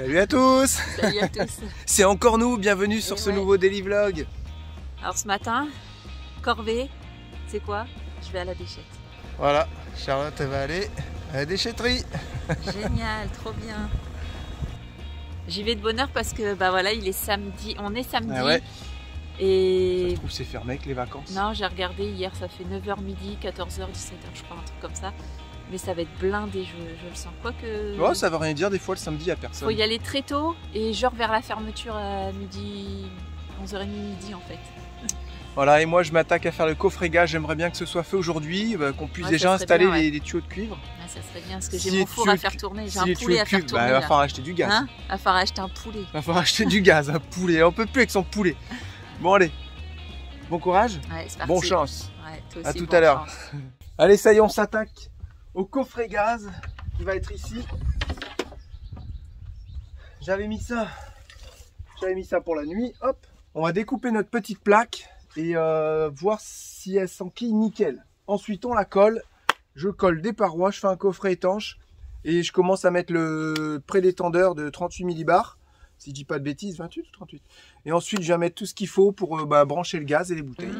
Salut à tous. Salut à tous. C'est encore nous, bienvenue sur ce nouveau daily vlog. Alors ce matin, corvée, c'est quoi? Je vais à la déchette. Voilà, Charlotte elle va aller à la déchetterie. Génial, trop bien. J'y vais de bonne heure parce que bah voilà, il est samedi, on est samedi. Ah ouais. Et Ça se trouve c'est fermé avec les vacances. non, j'ai regardé hier, ça fait 9h midi, 14h, 17h, je crois, un truc comme ça. Mais ça va être blindé, je le sens. Quoique. Oh, ça veut rien dire, des fois le samedi il n'y a personne. Faut y aller très tôt et genre vers la fermeture à midi, 11h30 midi en fait. Voilà, et moi je m'attaque à faire le coffret-gaz. J'aimerais bien que ce soit fait aujourd'hui, qu'on puisse Ouais, déjà ça serait installer bien, ouais. les tuyaux de cuivre. Ouais, ça serait bien parce que Si j'ai les mon four tuyaux à de faire tourner, j'ai Si un les poulet tuyaux à de faire cuivre, tourner. il va Là. falloir acheter du gaz. Hein, il va falloir acheter un poulet. Il va falloir acheter du gaz, un poulet. On peut plus avec son poulet. Bon allez, bon courage, Ouais, c'est parti. bonne chance. Ouais, toi À aussi, tout bonne à l'heure. chance. Allez, ça y est, on s'attaque au coffret gaz qui va être ici. J'avais mis ça pour la nuit. Hop, on va découper notre petite plaque et voir si elle s'enquille nickel. Ensuite, on la colle. Je colle des parois, je fais un coffret étanche et je commence à mettre le prédétendeur de 38 millibars. Si je dis pas de bêtises, 28 ou 38. Et ensuite, je vais mettre tout ce qu'il faut pour brancher le gaz et les bouteilles.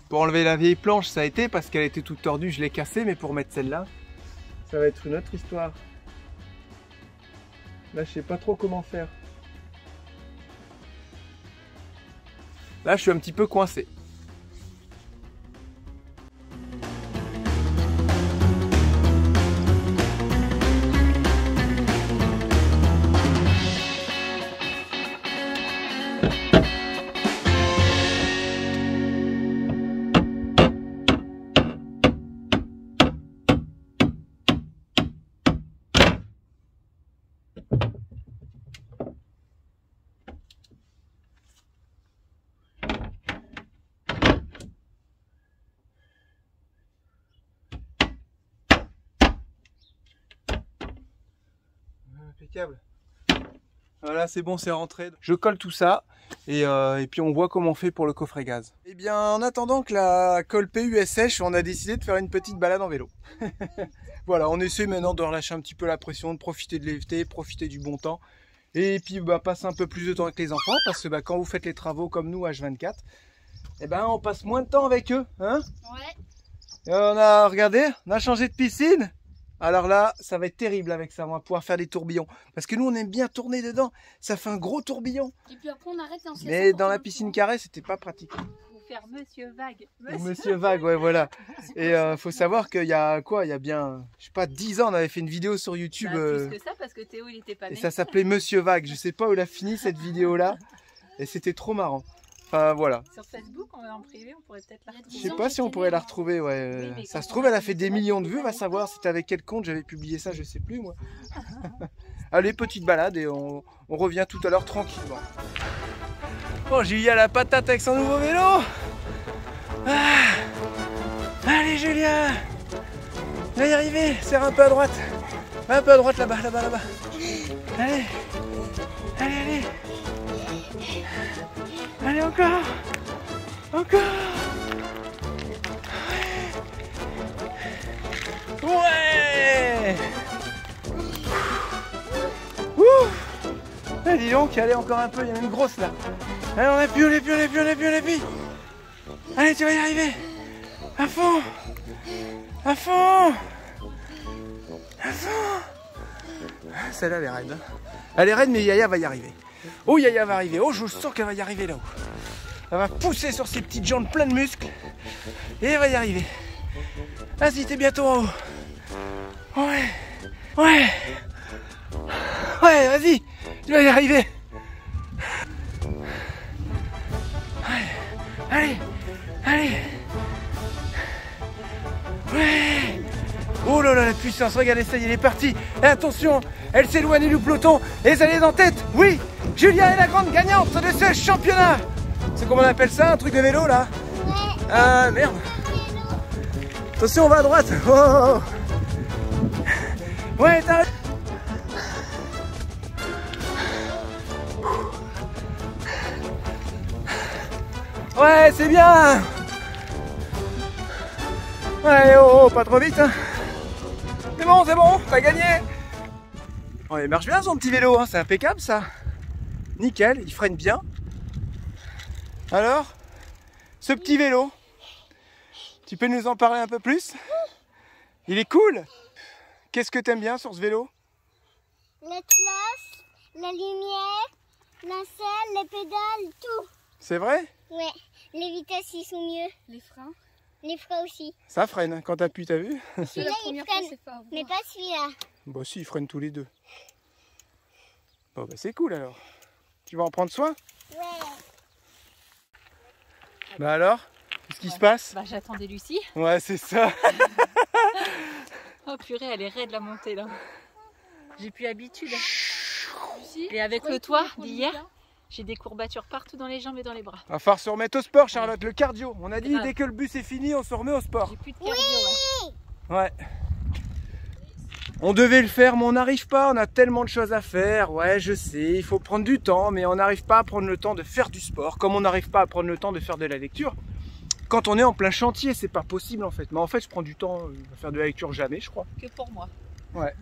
Pour enlever la vieille planche, ça a été parce qu'elle était toute tordue, je l'ai cassée, mais pour mettre celle-là, ça va être une autre histoire. Là, je sais pas trop comment faire. Là, je suis un petit peu coincé. Impeccable. Voilà, c'est bon, c'est rentré. Je colle tout ça et puis on voit comment on fait pour le coffret gaz. Et bien, en attendant que la colle PU sèche, on a décidé de faire une petite balade en vélo. Voilà, on essaie maintenant de relâcher un petit peu la pression, de profiter de l'été, profiter du bon temps. Et puis passer un peu plus de temps avec les enfants, parce que quand vous faites les travaux comme nous, H24, eh ben, on passe moins de temps avec eux. Hein? Ouais. Et on a regardé, on a changé de piscine. Alors là, ça va être terrible avec ça, on va pouvoir faire des tourbillons. Parce que nous, on aime bien tourner dedans, ça fait un gros tourbillon. Et puis après, on arrête et on se laisse. Mais dans la piscine carrée, c'était pas pratique. Faut faire Monsieur Vague. Monsieur Vague, ouais, voilà. Et faut savoir qu'il y a quoi, il y a bien, je sais pas, 10 ans, on avait fait une vidéo sur YouTube. Bah, plus que ça, parce que Théo, il était pas né. Et ça s'appelait Monsieur Vague. Je sais pas où il a fini cette vidéo-là. Et c'était trop marrant. Enfin, voilà. Sur Facebook, en privé, on pourrait peut-être la retrouver. Je sais pas si on pourrait la retrouver, ouais. Oui, mais Ça quand se trouve, elle a fait des millions de vues, va savoir c'était avec quel compte j'avais publié ça, je sais plus, moi. Allez, petite balade et on revient tout à l'heure tranquillement. Bon, Julien la patate avec son nouveau vélo. Ah. Allez, Julien. On va y arriver, serre un peu à droite. Un peu à droite, là-bas, là-bas, là-bas. Allez. Allez, allez. Allez, encore. Encore. Ouais. Ouh. Ah, dis donc, allez, encore un peu, il y en a une grosse là. Allez, on appuie, on appuie, on appuie, on appuie, on appuie. Allez, tu vas y arriver. À fond. À fond. À fond. Celle-là, elle est raide. Elle est raide, mais Yaya va y arriver. Oh, Yaya va arriver. Oh, je sens qu'elle va y arriver là-haut. Elle va pousser sur ses petites jambes pleines de muscles. Et elle va y arriver. Vas-y, t'es bientôt en haut. Ouais. Ouais. Ouais, vas-y. Tu vas y arriver. Allez. Allez. Ouais. Oh là là, la puissance. Regardez, ça y est, elle est partie. Et attention, elle s'éloigne du peloton. Et elle est en tête. Oui, Julia est la grande gagnante de ce championnat. C'est comment on appelle ça, un truc de vélo là? Ouais. Ah merde. Attention, on va à droite. Oh. Ouais, t'as... Ouais, c'est bien. Ouais, oh, pas trop vite. Hein. C'est bon, t'as gagné. Oh, il marche bien son petit vélo, hein. C'est impeccable ça. Nickel, il freine bien. Alors, ce petit vélo, tu peux nous en parler un peu plus? Il est cool. Qu'est-ce que t'aimes bien sur ce vélo? Les cloches, la lumière, la selle, les pédales, tout. C'est vrai? Ouais, les vitesses ils sont mieux. Les freins. Les freins aussi. Ça freine hein, quand t'appuies, t'as vu? Celui-là il freine, mais pas celui-là. Bah si, ils freinent tous les deux. Bon bah c'est cool alors. Tu vas en prendre soin? Ouais. Bah alors? Qu'est-ce qui se passe? Bah j'attendais Lucie. Ouais, c'est ça. Oh purée, elle est raide la montée là. J'ai plus l'habitude. Lucie, et avec le toit d'hier, j'ai des courbatures partout dans les jambes et dans les bras. Va falloir se remettre au sport, Charlotte, le cardio. On a dit grave. dès que le bus est fini, on se remet au sport. J'ai plus de cardio, ouais. Ouais. On devait le faire, mais on n'arrive pas. On a tellement de choses à faire. Ouais, je sais, il faut prendre du temps, mais on n'arrive pas à prendre le temps de faire du sport, comme on n'arrive pas à prendre le temps de faire de la lecture. Quand on est en plein chantier, c'est pas possible en fait. Mais en fait, je prends du temps à faire de la lecture jamais, je crois. Que pour moi. Ouais.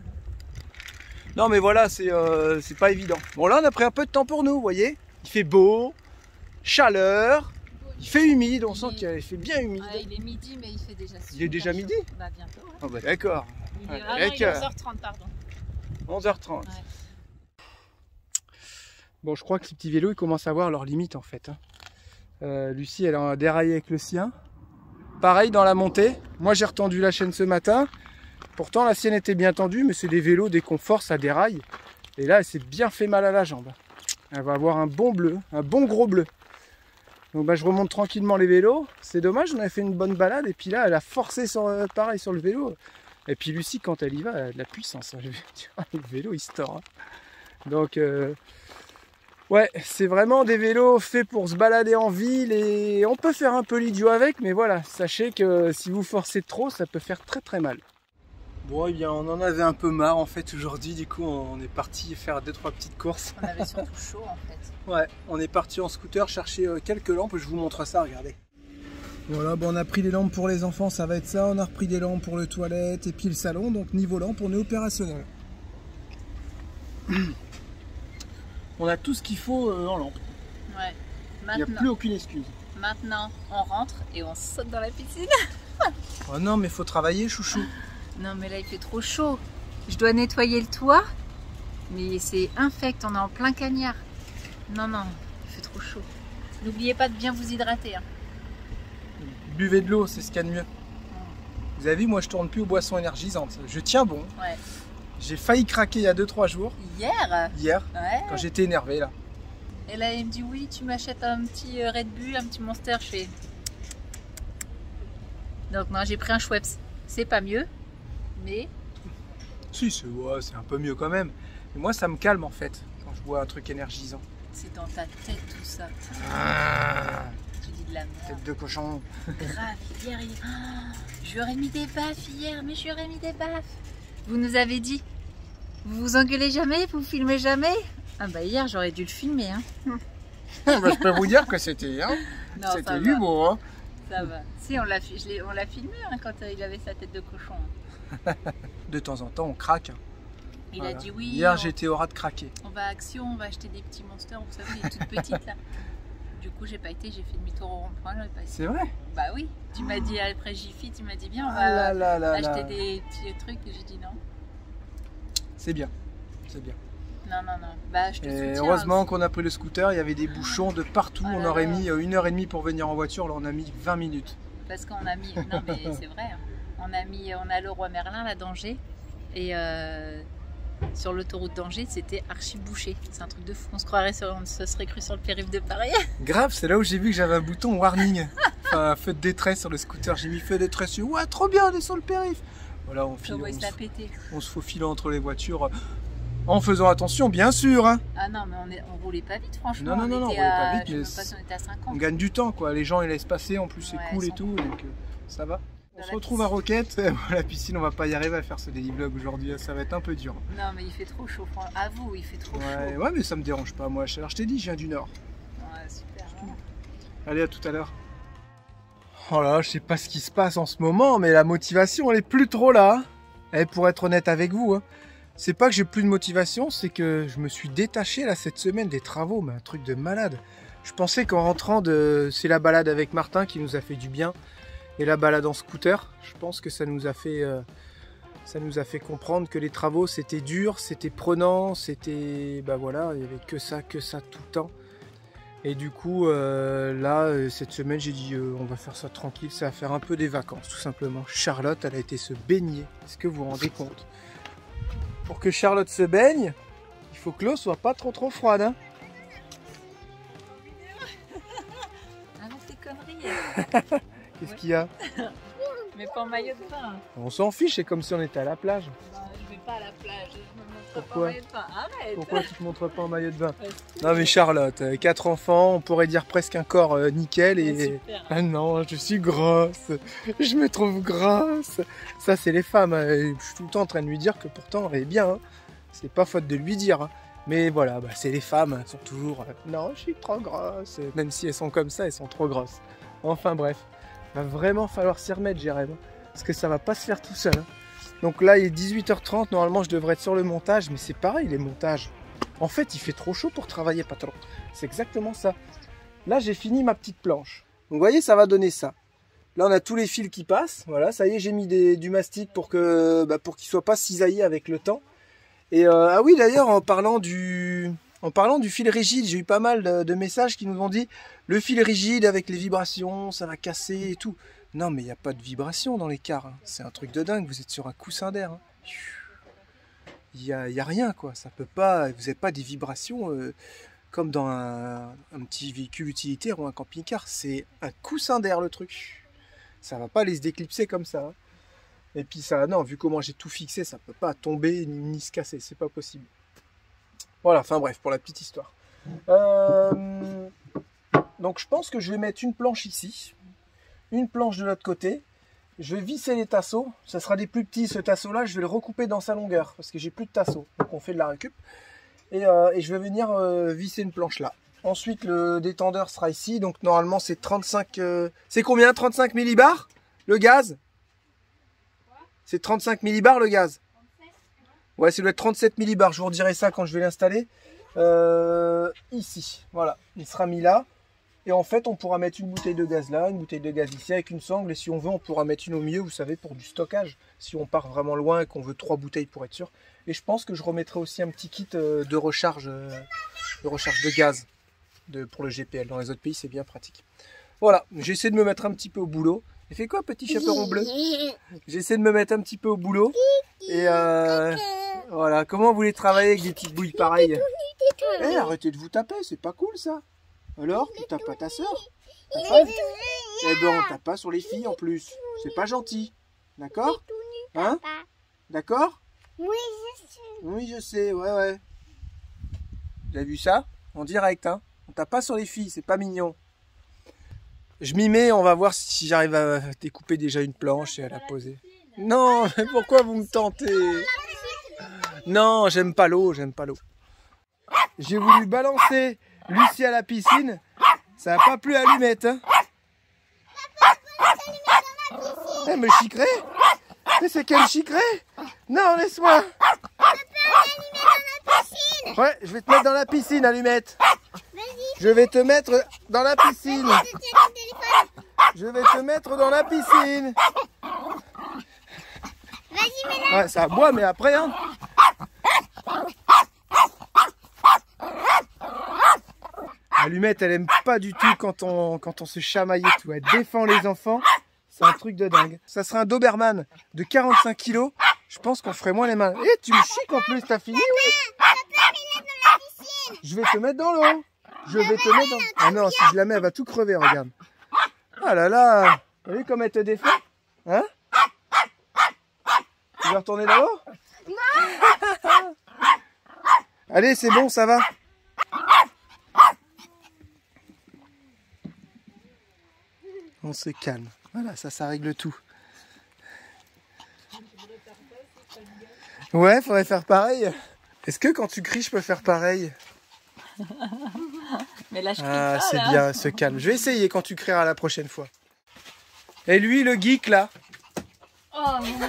Non, mais voilà, c'est pas évident. Bon, là, on a pris un peu de temps pour nous, vous voyez. Il fait beau, chaleur, il fait humide. On sent qu'il fait bien humide. Ouais, il est midi, mais il fait déjà Il est déjà midi? Bah bientôt. Ouais. Oh, bah d'accord. Il est, Ouais, il est 11h30, pardon. 11h30. Ouais. Bon, je crois que ces petits vélos, ils commencent à avoir leurs limites en fait. Lucie, elle a déraillé avec le sien. Pareil dans la montée. Moi, j'ai retendu la chaîne ce matin. Pourtant, la sienne était bien tendue, mais c'est des vélos, dès qu'on force, ça déraille. Et là, elle s'est bien fait mal à la jambe. Elle va avoir un bon bleu, un bon gros bleu. Donc, bah, je remonte tranquillement les vélos. C'est dommage, on avait fait une bonne balade. Et puis là, elle a forcé pareil sur le vélo. Et puis Lucie, quand elle y va, elle a de la puissance. Le vélo, il se tord. Hein. Donc, ouais, c'est vraiment des vélos faits pour se balader en ville. Et on peut faire un peu l'idiot avec. Mais voilà, sachez que si vous forcez trop, ça peut faire très très mal. Bon, eh bien, on en avait un peu marre en fait aujourd'hui. Du coup, on est parti faire 2-3 petites courses. On avait surtout chaud en fait. Ouais, on est parti en scooter chercher quelques lampes. Je vous montre ça, regardez. Voilà, bon, on a pris les lampes pour les enfants, ça va être ça. On a repris des lampes pour les toilettes et puis le salon. Donc niveau lampe, on est opérationnel. On a tout ce qu'il faut en lampe. Ouais. Il n'y a plus aucune excuse. Maintenant, on rentre et on saute dans la piscine. Oh non, mais faut travailler, chouchou. Non, mais là, il fait trop chaud. Je dois nettoyer le toit, mais c'est infect, on est en plein cagnard. Non, non, il fait trop chaud. N'oubliez pas de bien vous hydrater. Hein. Buvez de l'eau, c'est ce qu'il y a de mieux. Vous avez vu, moi, je tourne plus aux boissons énergisantes. Je tiens bon. Ouais. J'ai failli craquer il y a 2-3 jours. Hier, Ouais. Quand j'étais énervé, là. Et là, il me dit, oui, tu m'achètes un petit Red Bull, un petit Monster. Je fais... Donc, non, j'ai pris un Schweppes. C'est pas mieux, mais... Si, c'est un peu mieux quand même. Mais moi, ça me calme, en fait, quand je bois un truc énergisant. C'est dans ta tête, tout ça. Ah, Tu dis de la merde. tête de cochon. Grave, hier, je lui aurais mis des baffes hier, mais je lui aurais mis des baffes. Vous nous avez dit, vous vous engueulez jamais, vous filmez jamais. Ah bah hier, j'aurais dû le filmer. Hein. Bah, je peux vous dire que c'était C'était l'humour. Hein. Ça va. Si, on l'a filmé hein, quand il avait sa tête de cochon. De temps en temps, on craque. Il Voilà. a dit oui. Hier, j'étais au ras de craquer. On va à Action, on va acheter des petits monsters, vous savez, les toutes petites là. Du coup, j'ai pas été, j'ai fait demi-tour au rond-point, j'aurais pas été. C'est vrai? Bah oui, tu m'as dit après Jiffy, tu m'as dit bien, on Ah là va là là acheter là. des petits trucs, et j'ai dit non. C'est bien. C'est bien. Non, non, non. Bah, je te Et soutiens. heureusement aussi. qu'on a pris le scooter, il y avait des bouchons de partout. Oh On là aurait là. mis 1h30 pour venir en voiture, là on a mis 20 minutes. Parce qu'on a mis. Non, mais c'est vrai. Hein. On est allé au Roi Merlin, là, d'Angers. Et sur l'autoroute d'Angers, c'était archi bouché. C'est un truc de fou. On se serait cru sur le périph' de Paris. Grave, c'est là où j'ai vu que j'avais un bouton warning. Enfin, un feu de détresse sur le scooter. J'ai mis feu de détresse. J'ai dit, ouais, trop bien, on est sur le périph'. Voilà, Comment il s'est pété. on se faufile entre les voitures. En faisant attention, bien sûr. Hein. Ah non, mais on roulait pas vite, franchement. Non, on on était roulait pas à, vite, je sais mais même pas si on était à 50. on gagne du temps, quoi. Les gens, ils laissent passer. En plus, c'est Ouais, cool ils et sont tout. Donc, ça va. On Dans se la retrouve à piscine. Roquette. La piscine, on va pas y arriver à faire ce daily vlog aujourd'hui. Ça va être un peu dur. Non, mais il fait trop chaud. À vous, il fait trop Ouais, chaud. ouais, mais ça me dérange pas, moi. Alors, je t'ai dit, je viens du Nord. Ouais, super. Allez, à tout à l'heure. Oh là, je sais pas ce qui se passe en ce moment, mais la motivation, elle est plus trop là. Et pour être honnête avec vous, hein, c'est pas que j'ai plus de motivation, c'est que je me suis détaché là cette semaine des travaux, mais un truc de malade. Je pensais qu'en rentrant c'est la balade avec Martin qui nous a fait du bien, et la balade en scooter. Je pense que ça nous a fait comprendre que les travaux c'était dur, c'était prenant, c'était, bah voilà, il y avait que ça tout le temps. Et du coup, cette semaine, j'ai dit on va faire ça tranquille, ça va faire un peu des vacances, tout simplement. Charlotte, elle a été se baigner. Est-ce que vous vous rendez compte? Pour que Charlotte se baigne, il faut que l'eau soit pas trop froide. Hein. Arrête tes conneries. Qu'est-ce qu'il y a? Mais pas en maillot de bain. On s'en fiche, c'est comme si on était à la plage. Non, je vais pas à la plage. Je me montre pas Pourquoi en maillot de bain. Arrête. Pourquoi tu te montres pas en maillot de bain? Ouais, Non mais Charlotte, 4 enfants, on pourrait dire presque un corps nickel et... super. Ah non, je suis grosse, je me trouve grosse. Ça c'est les femmes, je suis tout le temps en train de lui dire que pourtant elle est bien, hein. C'est pas faute de lui dire. Hein. Mais voilà, bah, c'est les femmes, elles sont toujours... non, je suis trop grosse. Même si elles sont comme ça, elles sont trop grosses. Enfin bref, va vraiment falloir s'y remettre, Jérém. Parce que ça va pas se faire tout seul. Hein. Donc là, il est 18h30, normalement je devrais être sur le montage, mais c'est pareil les montages. En fait, il fait trop chaud pour travailler, patron. C'est exactement ça. Là, j'ai fini ma petite planche. Donc, vous voyez, ça va donner ça. Là, on a tous les fils qui passent. Voilà, ça y est, j'ai mis du mastic pour qu'il ne soit pas cisaillé avec le temps. Et ah oui, d'ailleurs, en parlant du fil rigide, j'ai eu pas mal de messages qui nous ont dit le fil rigide avec les vibrations, ça va casser et tout. Non, mais il n'y a pas de vibration dans les cars. Hein. C'est un truc de dingue. Vous êtes sur un coussin d'air. Hein. Il y a rien, quoi. Ça peut pas. Vous n'avez pas des vibrations comme dans un petit véhicule utilitaire ou un camping-car. C'est un coussin d'air, le truc. Ça va pas aller se déclipser comme ça. Hein. Et puis ça, non, vu comment j'ai tout fixé, ça peut pas tomber ni se casser. C'est pas possible. Voilà, enfin bref, pour la petite histoire. Donc je pense que je vais mettre une planche ici. Une planche de l'autre côté. Je vais visser les tasseaux. Ça sera des plus petits, ce tasseau-là. Je vais le recouper dans sa longueur parce que j'ai plus de tasseaux. Donc on fait de la récup. Et je vais venir visser une planche là. Ensuite, le détendeur sera ici. Donc normalement, c'est 35... c'est combien? 35 millibars le gaz? C'est 35 millibars le gaz? Ouais, ça doit être 37 millibars. Je vous redirai ça quand je vais l'installer. Ici. Voilà. Il sera mis là. Et en fait, on pourra mettre une bouteille de gaz là, une bouteille de gaz ici avec une sangle. Et si on veut, on pourra mettre une au milieu, vous savez, pour du stockage. Si on part vraiment loin et qu'on veut 3 bouteilles pour être sûr. Et je pense que je remettrai aussi un petit kit de recharge de gaz pour le GPL. Dans les autres pays, c'est bien pratique. Voilà, j'essaie de me mettre un petit peu au boulot. Il fait quoi, petit chaperon bleu? J'essaie de me mettre un petit peu au boulot. Et voilà, comment vous voulez travailler avec des petites bouilles pareilles? Eh, arrêtez de vous taper, c'est pas cool ça. Alors, tu tapes pas ta soeur? Eh ben, on tape pas sur les filles en plus. C'est pas gentil. D'accord? Hein? D'accord? Oui, je sais. Oui, je sais, ouais. Vous avez vu ça? En direct, hein? On tape pas sur les filles, c'est pas mignon. Je m'y mets, on va voir si j'arrive à découper déjà une planche et à la poser. Non, mais pourquoi vous me tentez? Non, j'aime pas l'eau, J'ai voulu balancer Lucie à la piscine, ça n'a pas plu à Lumette. Hein. Elle me chicrait? Mais c'est qu'elle chicrait? Non, laisse-moi. Ouais, je vais te mettre dans la piscine, Allumette. Vas-y. Je vais te mettre dans la piscine. Je tiens ton téléphone. Je vais te mettre dans la piscine. Vas-y, mets-la. Ouais, ça boit, mais après, hein. Allumette, elle aime pas du tout quand on se chamaille et tout. Elle défend les enfants. C'est un truc de dingue. Ça serait un Doberman de 45 kilos. Je pense qu'on ferait moins les mains. Eh, tu me chiques en plus, t'as fini, oui. Je vais te mettre dans l'eau. Je vais te mettre dans... Ah non, si je la mets, elle va tout crever, regarde. Ah là là. T'as vu comme elle te défend? Hein? Tu veux retourner dans l'eau? Non. Allez, c'est bon, ça va. On se calme. Voilà, ça règle tout. Ouais, faudrait faire pareil. Est-ce que quand tu cries, je peux faire pareil? Mais là, je crie Ah, pas, c'est là. bien, se calme. Je vais essayer quand tu crieras la prochaine fois. Et lui, le geek, là? Oh, mon...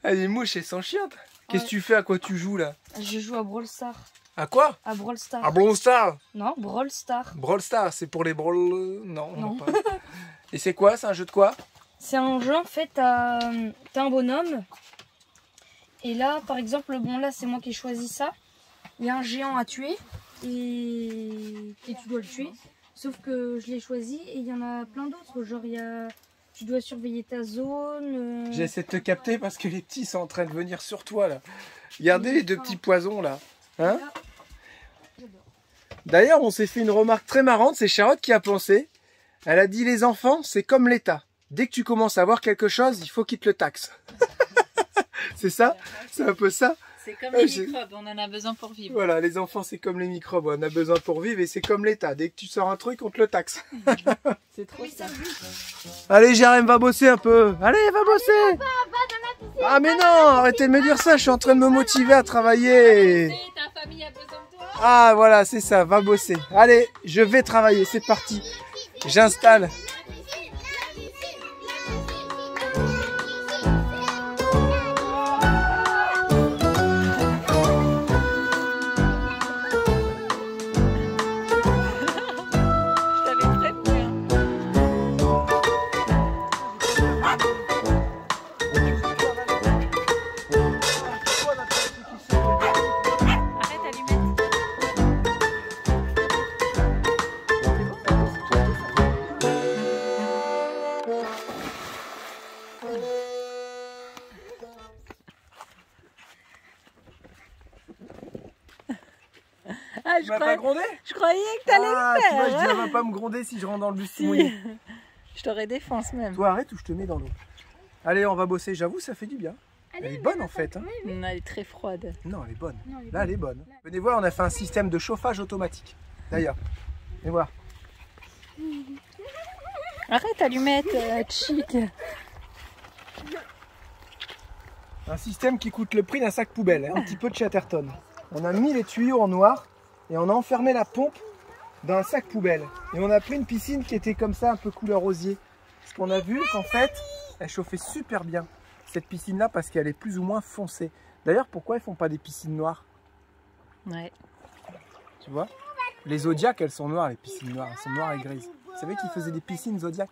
Ah, les mouches, elles sont chiantes. Qu'est-ce que tu fais? À quoi tu joues, là? Je joue à Brawl Stars. À quoi? À Brawl Stars. À Brawl Stars? Non, Brawl Stars. Brawl Stars, c'est pour les Brawl... Non, Non. pas. Et c'est quoi? C'est un jeu de quoi? C'est un jeu, en fait, t'as un bonhomme. Et là, par exemple, bon là, c'est moi qui ai choisi ça. Il y a un géant à tuer. Et tu dois le tuer. Sauf que je l'ai choisi et il y en a plein d'autres. Genre, il y a... Tu dois surveiller ta zone. J'essaie de te capter parce que les petits sont en train de venir sur toi, là. Regardez les deux petits poisons, là. Hein? D'ailleurs, on s'est fait une remarque très marrante. C'est Charlotte qui a pensé. Elle a dit, les enfants, c'est comme l'État. Dès que tu commences à voir quelque chose, il faut qu'ils te le taxent. C'est ça? C'est un peu ça? C'est comme les microbes, on en a besoin pour vivre. Voilà, les enfants, c'est comme les microbes. On a besoin pour vivre et c'est comme l'État. Dès que tu sors un truc, on te le taxe. C'est trop ça. Allez, Jérém, va bosser un peu. Allez, va bosser. Ah, mais non, arrêtez de me dire ça. Je suis en train de me motiver à travailler. Ta famille a besoin de toi. Ah, voilà, c'est ça. Va bosser. Allez, je vais travailler. C'est parti. J'installe. Ah, Tu m'as pas grondé? je croyais que t'allais Ah, le tu faire. vois, je dis, elle va pas me gronder si je rentre dans le bus mouillé. Je t'aurais défense même. Toi, arrête ou je te mets dans l'eau. Allez, on va bosser. J'avoue, ça fait du bien. Elle est bonne en fait. Hein. Non, elle est très froide. Non, elle est bonne. Là, elle est bonne. Venez voir, on a fait un système de chauffage automatique. D'ailleurs, venez voir. Arrête, Allumette, cheat. Un système qui coûte le prix d'un sac poubelle, hein, un petit peu de Chatterton. On a mis les tuyaux en noir et on a enfermé la pompe dans un sac poubelle. Et on a pris une piscine qui était comme ça, un peu couleur rosier. Parce qu'on a vu qu'en fait, elle chauffait super bien, cette piscine-là, parce qu'elle est plus ou moins foncée. D'ailleurs, pourquoi ils font pas des piscines noires? Ouais. Tu vois? Les Zodiacs, elles sont noires, les piscines noires. Elles sont noires et grises. Vous savez qu'ils faisaient des piscines Zodiac?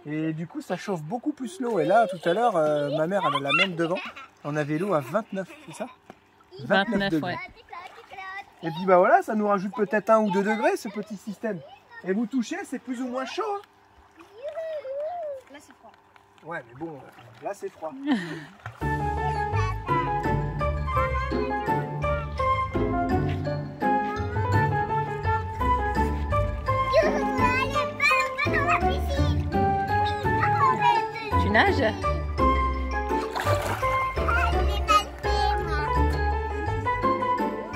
Et du coup, ça chauffe beaucoup plus l'eau. Et là, tout à l'heure, ma mère, elle a la même devant. On avait l'eau à 29, c'est ça? 29, degrés. ouais. Et puis bah voilà, ça nous rajoute peut-être 1 ou 2 degrés, ce petit système. Et vous touchez, c'est plus ou moins chaud. Hein? Là, c'est froid. Ouais, mais bon, là, c'est froid. Tu nages?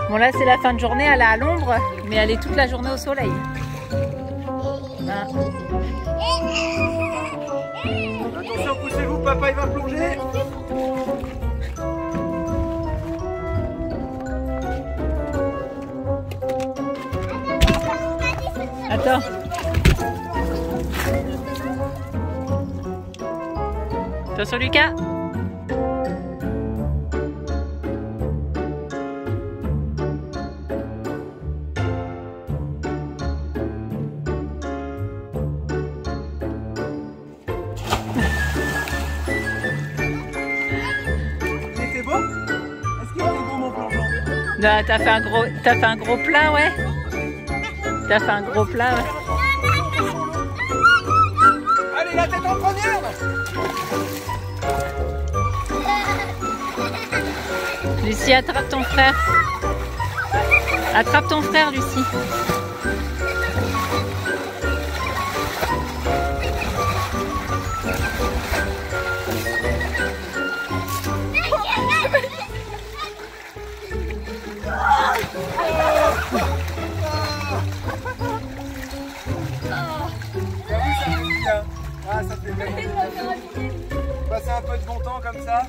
Bon là c'est la fin de journée, elle est à l'ombre, mais elle est toute la journée au soleil. Hein. Attention, poussez-vous, papa il va plonger. Attends. Attention Lucas. Non, t'as fait un gros plat, ouais. T'as fait un gros plat, ouais. Allez, la tête en première. Lucie, attrape ton frère. Attrape ton frère, Lucie. Ah, ça fait vraiment passer un peu de bon temps comme ça.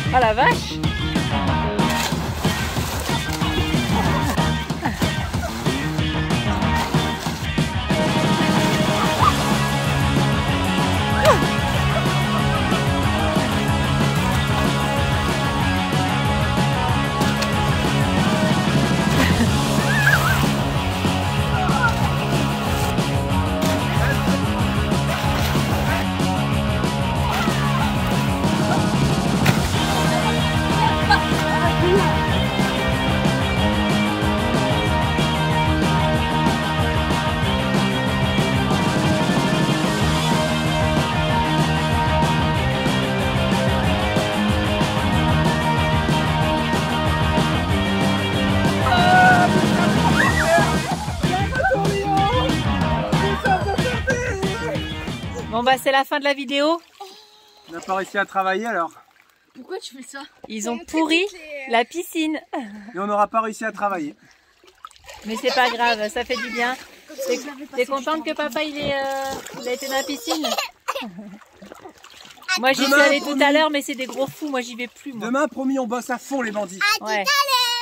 Oh la vache! Bon bah c'est la fin de la vidéo. On n'a pas réussi à travailler alors. Pourquoi tu fais ça? Ils ont pourri la piscine. Et on n'aura pas réussi à travailler. Mais c'est pas grave, ça fait du bien. T'es contente que papa il a été dans la piscine? Moi j'y suis allée tout à l'heure mais c'est des gros fous, moi j'y vais plus moi. Demain, promis, on bosse à fond les bandits. Ouais.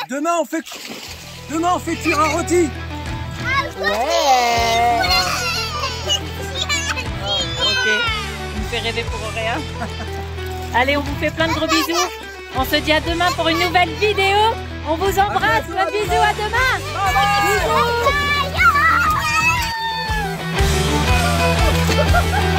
Demain on fait cuire un rôti. Ouais. Ok, il me fait rêver pour rien. Allez, on vous fait plein de gros bisous. On se dit à demain pour une nouvelle vidéo. On vous embrasse. Plein de bisous, à demain. Bisous.